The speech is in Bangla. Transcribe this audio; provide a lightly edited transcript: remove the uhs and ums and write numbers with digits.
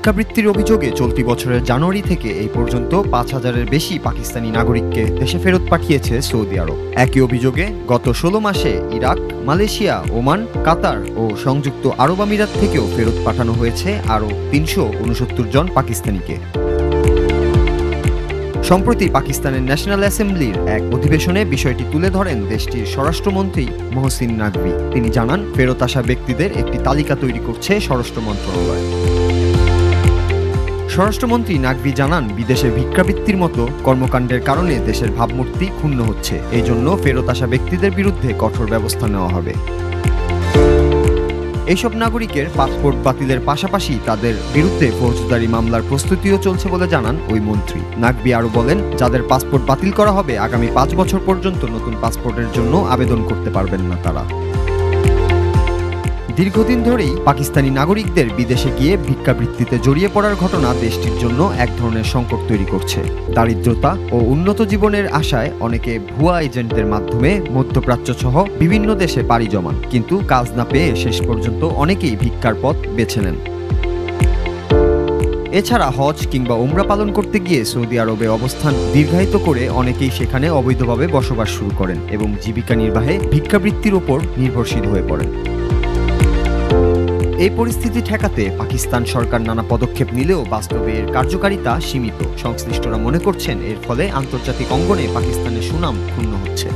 ভিক্ষাবৃত্তির অভিযোগে চলতি বছরের জানুয়ারি থেকে এই পর্যন্ত ৫,০০০-এর বেশি পাকিস্তানি নাগরিককে দেশে ফেরত পাঠিয়েছে সৌদি আরব। একই অভিযোগে গত ১৬ মাসে ইরাক, মালয়েশিয়া, ওমান, কাতার ও সংযুক্ত আরব আমিরাত থেকেও ফেরত পাঠানো হয়েছে আরও ৩৬৯ জন পাকিস্তানিকে। সম্প্রতি পাকিস্তানের ন্যাশনাল অ্যাসেম্বলির এক অধিবেশনে বিষয়টি তুলে ধরেন দেশটির স্বরাষ্ট্রমন্ত্রী মহসিন নাকভি। তিনি জানান, ফেরত আসা ব্যক্তিদের একটি তালিকা তৈরি করছে স্বরাষ্ট্র মন্ত্রণালয়। স্বরাষ্ট্রমন্ত্রী নাকভি জানান, বিদেশে ভিক্ষাবৃত্তির মতো কর্মকাণ্ডের কারণে দেশের ভাবমূর্তি ক্ষুণ্ণ হচ্ছে। এই জন্য ফেরত আসা ব্যক্তিদের বিরুদ্ধে কঠোর ব্যবস্থা নেওয়া হবে। এইসব নাগরিকের পাসপোর্ট বাতিলের পাশাপাশি তাদের বিরুদ্ধে ফৌজদারি মামলার প্রস্তুতিও চলছে বলে জানান ওই মন্ত্রী। নাকভি আরও বলেন, যাদের পাসপোর্ট বাতিল করা হবে আগামী ৫ বছর পর্যন্ত নতুন পাসপোর্টের জন্য আবেদন করতে পারবেন না তারা। দীর্ঘদিন ধরেই পাকিস্তানি নাগরিকদের বিদেশে গিয়ে ভিক্ষাবৃত্তিতে জড়িয়ে পড়ার ঘটনা দেশটির জন্য এক ধরনের সংকট তৈরি করছে। দারিদ্রতা ও উন্নত জীবনের আশায় অনেকে ভুয়া এজেন্টদের মাধ্যমে মধ্যপ্রাচ্য সহ বিভিন্ন দেশে পাড়ি জমান, কিন্তু কাজ না পেয়ে শেষ পর্যন্ত অনেকেই ভিক্ষার পথ বেছে নেন। এছাড়া হজ কিংবা উমরা পালন করতে গিয়ে সৌদি আরবে অবস্থান দীর্ঘায়িত করে অনেকেই সেখানে অবৈধভাবে বসবাস শুরু করেন এবং জীবিকা নির্বাহে ভিক্ষাবৃত্তির ওপর নির্ভরশীল হয়ে পড়েন। এই পরিস্থিতি ঠেকাতে পাকিস্তান সরকার নানা পদক্ষেপ নিলেও বাস্তবে এর কার্যকারিতা সীমিত। সংশ্লিষ্টরা মনে করছেন, এর ফলে আন্তর্জাতিক অঙ্গনে পাকিস্তানের সুনাম ক্ষুণ্ণ হচ্ছে।